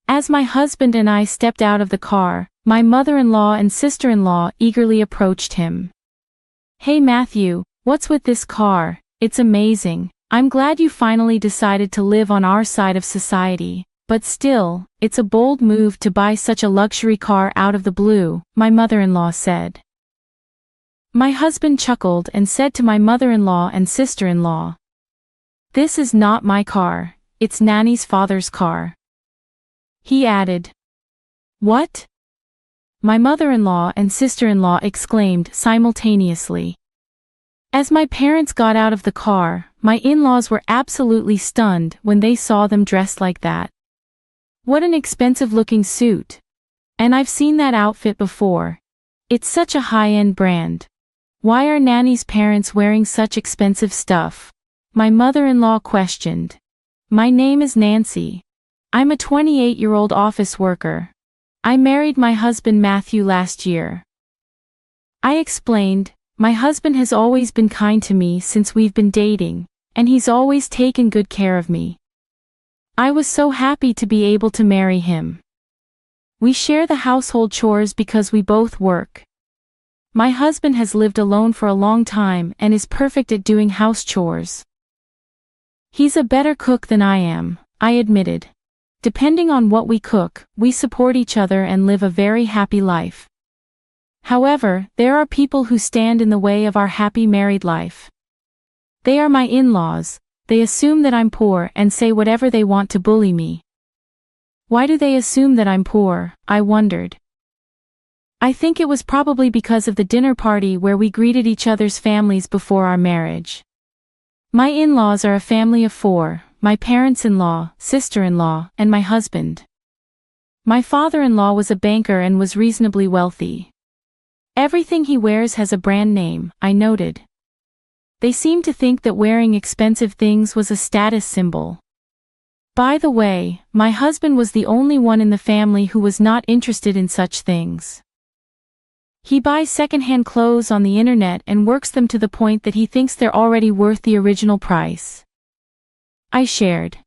As my husband and I stepped out of the car, my mother-in-law and sister-in-law eagerly approached him. "Hey Matthew, what's with this car? It's amazing. I'm glad you finally decided to live on our side of society, but still, it's a bold move to buy such a luxury car out of the blue," my mother-in-law said. My husband chuckled and said to my mother-in-law and sister-in-law, "This is not my car, it's Nanny's father's car." He added, "What?" My mother-in-law and sister-in-law exclaimed simultaneously. As my parents got out of the car, my in-laws were absolutely stunned when they saw them dressed like that. "What an expensive-looking suit. And I've seen that outfit before. It's such a high-end brand. Why are Nanny's parents wearing such expensive stuff?" My mother-in-law questioned. "My name is Nancy. I'm a 28-year-old office worker. I married my husband Matthew last year." I explained, "My husband has always been kind to me since we've been dating, and he's always taken good care of me. I was so happy to be able to marry him. We share the household chores because we both work. My husband has lived alone for a long time and is perfect at doing house chores. He's a better cook than I am," I admitted. "Depending on what we cook, we support each other and live a very happy life. However, there are people who stand in the way of our happy married life. They are my in-laws. They assume that I'm poor and say whatever they want to bully me." Why do they assume that I'm poor? I wondered. I think it was probably because of the dinner party where we greeted each other's families before our marriage. My in-laws are a family of 4, my parents-in-law, sister-in-law, and my husband. My father-in-law was a banker and was reasonably wealthy. Everything he wears has a brand name, I noted. They seemed to think that wearing expensive things was a status symbol. By the way, my husband was the only one in the family who was not interested in such things. He buys second-hand clothes on the internet and works them to the point that he thinks they're already worth the original price. I shared.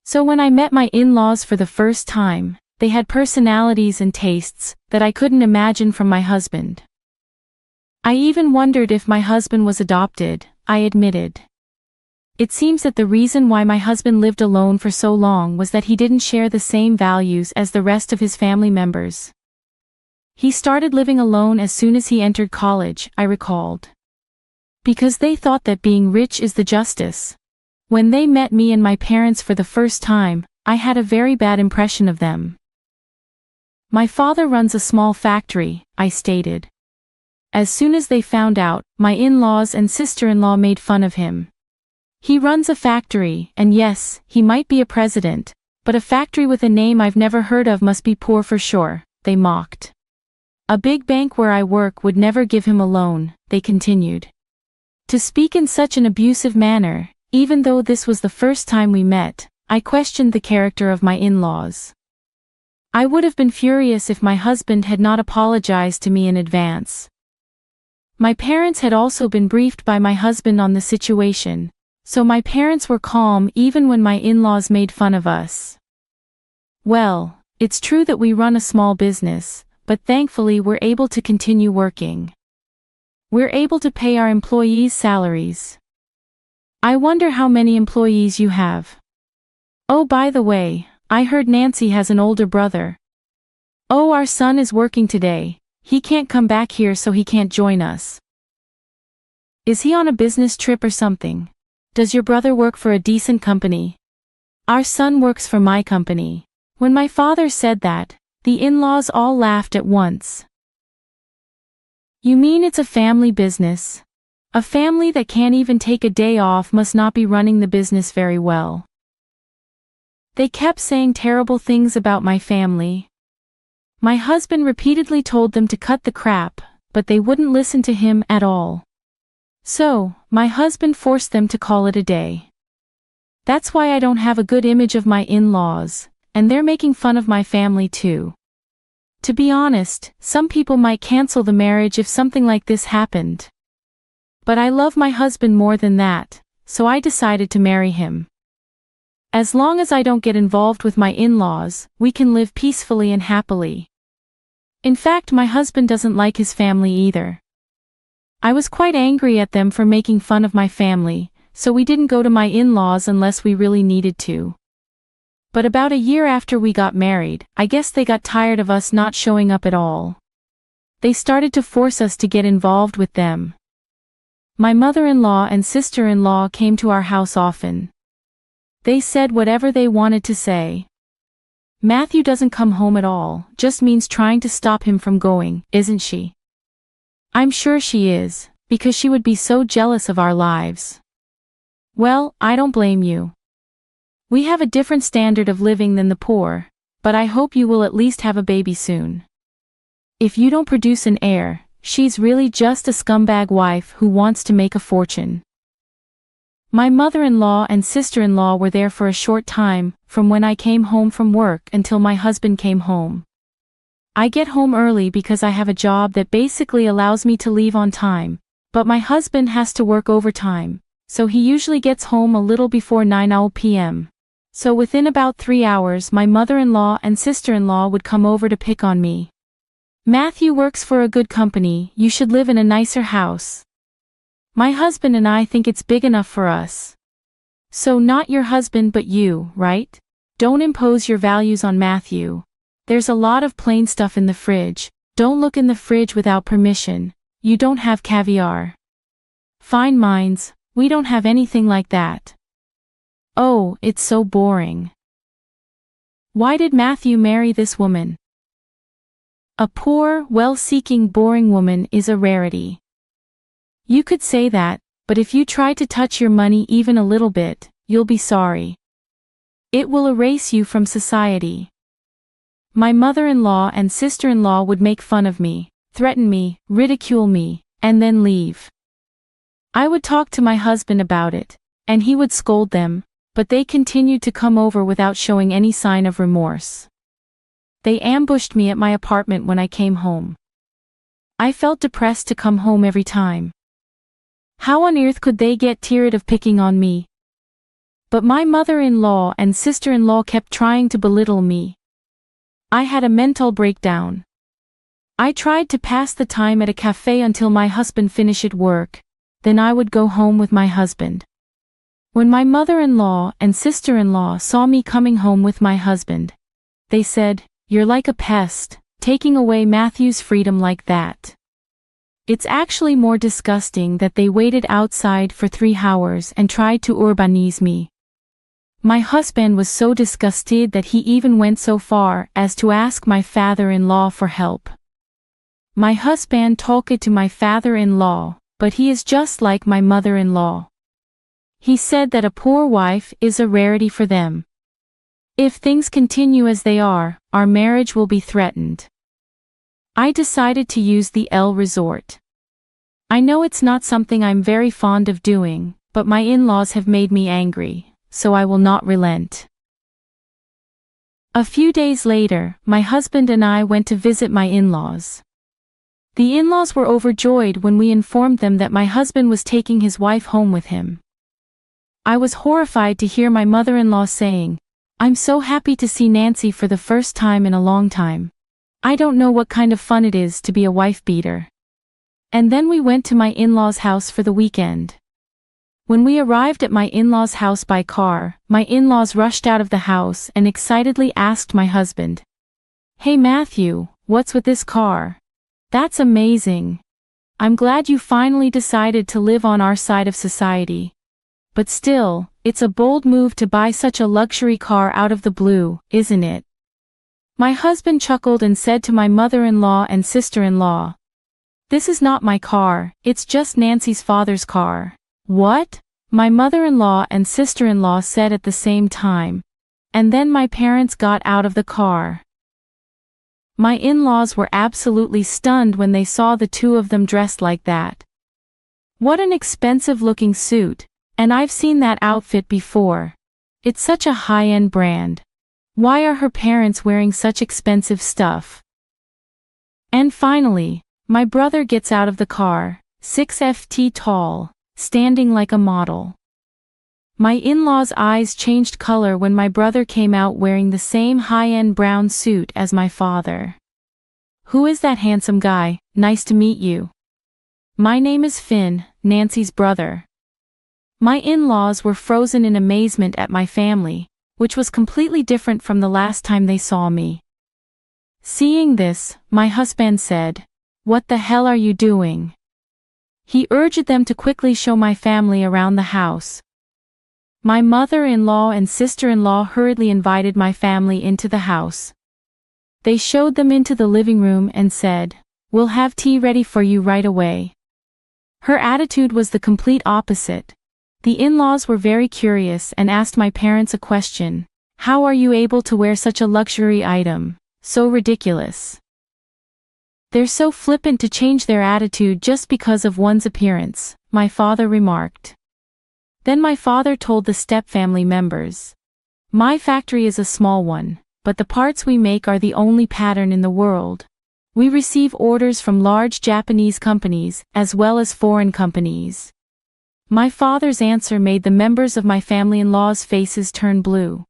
So when I met my in-laws for the first time, they had personalities and tastes that I couldn't imagine from my husband. I even wondered if my husband was adopted, I admitted. It seems that the reason why my husband lived alone for so long was that he didn't share the same values as the rest of his family members. He started living alone as soon as he entered college, I recalled. Because they thought that being rich is the justice. When they met me and my parents for the first time, I had a very bad impression of them. My father runs a small factory, I stated. As soon as they found out, my in-laws and sister-in-law made fun of him. He runs a factory, and yes, he might be a president, but a factory with a name I've never heard of must be poor for sure, they mocked. A big bank where I work would never give him a loan, they continued. To speak in such an abusive manner, even though this was the first time we met, I questioned the character of my in-laws. I would have been furious if my husband had not apologized to me in advance. My parents had also been briefed by my husband on the situation, so my parents were calm even when my in-laws made fun of us. Well, it's true that we run a small business, but thankfully we're able to continue working. We're able to pay our employees' salaries. I wonder how many employees you have. Oh, by the way, I heard Nancy has an older brother. Oh, our son is working today. He can't come back here so he can't join us. Is he on a business trip or something? Does your brother work for a decent company? Our son works for my company. When my father said that, the in-laws all laughed at once. You mean it's a family business? A family that can't even take a day off must not be running the business very well. They kept saying terrible things about my family. My husband repeatedly told them to cut the crap, but they wouldn't listen to him at all. So, my husband forced them to call it a day. That's why I don't have a good image of my in-laws, and they're making fun of my family too. To be honest, some people might cancel the marriage if something like this happened. But I love my husband more than that, so I decided to marry him. As long as I don't get involved with my in-laws, we can live peacefully and happily. In fact, my husband doesn't like his family either. I was quite angry at them for making fun of my family, so we didn't go to my in-laws unless we really needed to. But about a year after we got married, I guess they got tired of us not showing up at all. They started to force us to get involved with them. My mother-in-law and sister-in-law came to our house often. They said whatever they wanted to say. Matthew doesn't come home at all, just means trying to stop him from going, isn't she? I'm sure she is, because she would be so jealous of our lives. Well, I don't blame you. We have a different standard of living than the poor, but I hope you will at least have a baby soon. If you don't produce an heir, she's really just a scumbag wife who wants to make a fortune. My mother-in-law and sister-in-law were there for a short time, from when I came home from work until my husband came home. I get home early because I have a job that basically allows me to leave on time, but my husband has to work overtime, so he usually gets home a little before 9 p.m. So within about 3 hours my mother-in-law and sister-in-law would come over to pick on me. Matthew works for a good company, you should live in a nicer house. My husband and I think it's big enough for us. So not your husband but you, right? Don't impose your values on Matthew. There's a lot of plain stuff in the fridge, don't look in the fridge without permission, you don't have caviar. Fine minds, we don't have anything like that. Oh, it's so boring. Why did Matthew marry this woman? A poor, well-seeking, boring woman is a rarity. You could say that, but if you try to touch your money even a little bit, you'll be sorry. It will erase you from society. My mother-in-law and sister-in-law would make fun of me, threaten me, ridicule me, and then leave. I would talk to my husband about it, and he would scold them, but they continued to come over without showing any sign of remorse. They ambushed me at my apartment when I came home. I felt depressed to come home every time. How on earth could they get tired of picking on me? But my mother-in-law and sister-in-law kept trying to belittle me. I had a mental breakdown. I tried to pass the time at a cafe until my husband finished work, then I would go home with my husband. When my mother-in-law and sister-in-law saw me coming home with my husband, they said, "You're like a pest, taking away Matthew's freedom like that." It's actually more disgusting that they waited outside for 3 hours and tried to urbanize me. My husband was so disgusted that he even went so far as to ask my father-in-law for help. My husband talked to my father-in-law, but he is just like my mother-in-law. He said that a poor wife is a rarity for them. If things continue as they are, our marriage will be threatened. I decided to use the L resort. I know it's not something I'm very fond of doing, but my in-laws have made me angry, so I will not relent. A few days later, my husband and I went to visit my in-laws. The in-laws were overjoyed when we informed them that my husband was taking his wife home with him. I was horrified to hear my mother-in-law saying, "I'm so happy to see Nancy for the first time in a long time. I don't know what kind of fun it is to be a wife-beater." And then we went to my in-laws' house for the weekend. When we arrived at my in-laws' house by car, my in-laws rushed out of the house and excitedly asked my husband, "Hey Matthew, what's with this car? That's amazing. I'm glad you finally decided to live on our side of society. But still, it's a bold move to buy such a luxury car out of the blue, isn't it?" My husband chuckled and said to my mother-in-law and sister-in-law, "This is not my car, it's just Nancy's father's car." "What?" my mother-in-law and sister-in-law said at the same time. And then my parents got out of the car. My in-laws were absolutely stunned when they saw the two of them dressed like that. What an expensive-looking suit. And I've seen that outfit before. It's such a high-end brand. Why are her parents wearing such expensive stuff? And finally, my brother gets out of the car, 6 ft tall, standing like a model. My in-laws' eyes changed color when my brother came out wearing the same high-end brown suit as my father. "Who is that handsome guy? Nice to meet you." "My name is Finn, Nancy's brother." My in-laws were frozen in amazement at my family, which was completely different from the last time they saw me. Seeing this, my husband said, "What the hell are you doing?" He urged them to quickly show my family around the house. My mother-in-law and sister-in-law hurriedly invited my family into the house. They showed them into the living room and said, "We'll have tea ready for you right away." Her attitude was the complete opposite. The in-laws were very curious and asked my parents a question. "How are you able to wear such a luxury item? So ridiculous." "They're so flippant to change their attitude just because of one's appearance," my father remarked. Then my father told the step-family members, "My factory is a small one, but the parts we make are the only pattern in the world. We receive orders from large Japanese companies as well as foreign companies." My father's answer made the members of my family-in-law's faces turn blue.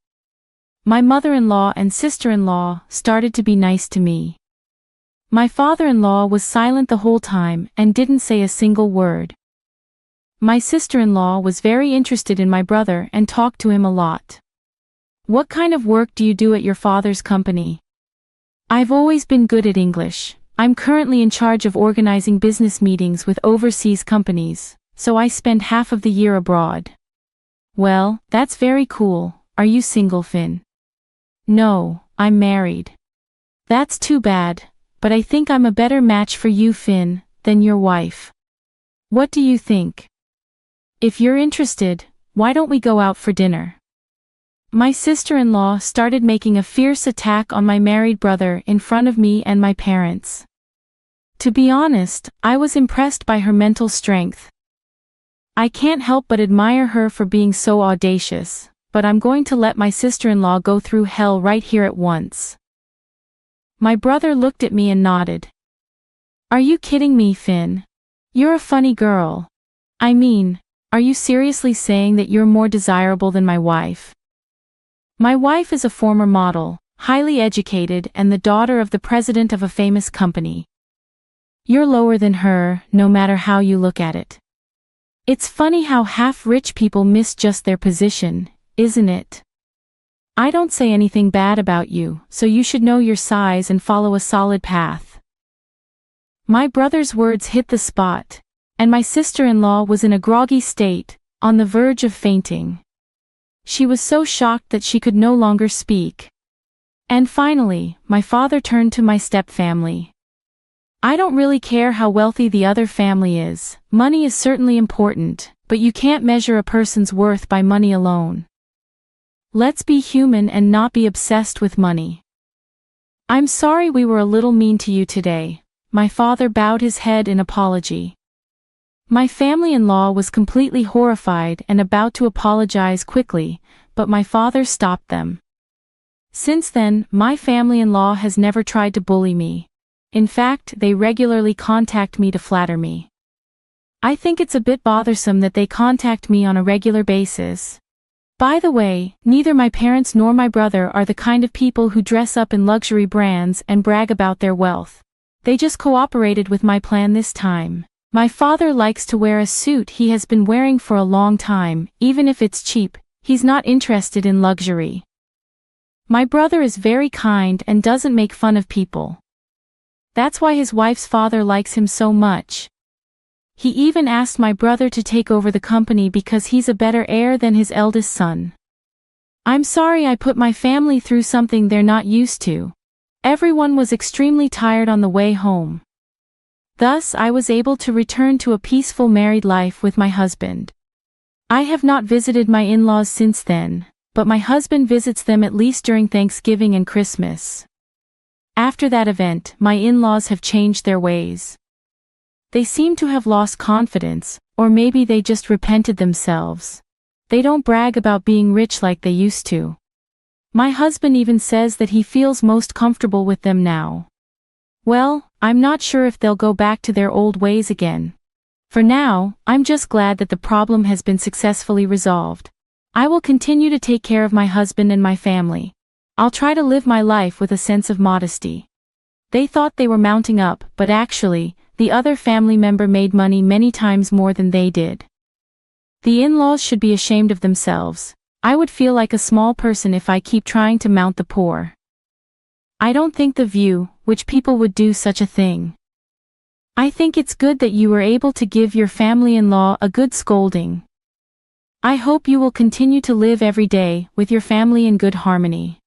My mother-in-law and sister-in-law started to be nice to me. My father-in-law was silent the whole time and didn't say a single word. My sister-in-law was very interested in my brother and talked to him a lot. "What kind of work do you do at your father's company?" "I've always been good at English. I'm currently in charge of organizing business meetings with overseas companies, so I spend half of the year abroad." "Well, that's very cool. Are you single, Finn?" "No, I'm married." "That's too bad, but I think I'm a better match for you, Finn, than your wife. What do you think? If you're interested, why don't we go out for dinner?" My sister-in-law started making a fierce attack on my married brother in front of me and my parents. To be honest, I was impressed by her mental strength. I can't help but admire her for being so audacious, but I'm going to let my sister-in-law go through hell right here at once. My brother looked at me and nodded. "Are you kidding me, Finn? You're a funny girl. I mean, are you seriously saying that you're more desirable than my wife?" My wife is a former model, highly educated and the daughter of the president of a famous company. You're lower than her, no matter how you look at it. It's funny how half-rich people miss just their position, isn't it? I don't say anything bad about you, so you should know your size and follow a solid path. My brother's words hit the spot, and my sister-in-law was in a groggy state, on the verge of fainting. She was so shocked that she could no longer speak. And finally, my father turned to my step-family. "I don't really care how wealthy the other family is. Money is certainly important, but you can't measure a person's worth by money alone. Let's be human and not be obsessed with money. I'm sorry we were a little mean to you today." My father bowed his head in apology. My family-in-law was completely horrified and about to apologize quickly, but my father stopped them. Since then, my family-in-law has never tried to bully me. In fact, they regularly contact me to flatter me. I think it's a bit bothersome that they contact me on a regular basis. By the way, neither my parents nor my brother are the kind of people who dress up in luxury brands and brag about their wealth. They just cooperated with my plan this time. My father likes to wear a suit he has been wearing for a long time, even if it's cheap. He's not interested in luxury. My brother is very kind and doesn't make fun of people. That's why his wife's father likes him so much. He even asked my brother to take over the company because he's a better heir than his eldest son. I'm sorry I put my family through something they're not used to. Everyone was extremely tired on the way home. Thus I was able to return to a peaceful married life with my husband. I have not visited my in-laws since then, but my husband visits them at least during Thanksgiving and Christmas. After that event, my in-laws have changed their ways. They seem to have lost confidence, or maybe they just repented themselves. They don't brag about being rich like they used to. My husband even says that he feels most comfortable with them now. Well, I'm not sure if they'll go back to their old ways again. For now, I'm just glad that the problem has been successfully resolved. I will continue to take care of my husband and my family. I'll try to live my life with a sense of modesty. They thought they were mounting up, but actually, the other family member made money many times more than they did. The in-laws should be ashamed of themselves. I would feel like a small person if I keep trying to mount the poor. I don't think the view, which people would do such a thing. I think it's good that you were able to give your family-in-law a good scolding. I hope you will continue to live every day with your family in good harmony.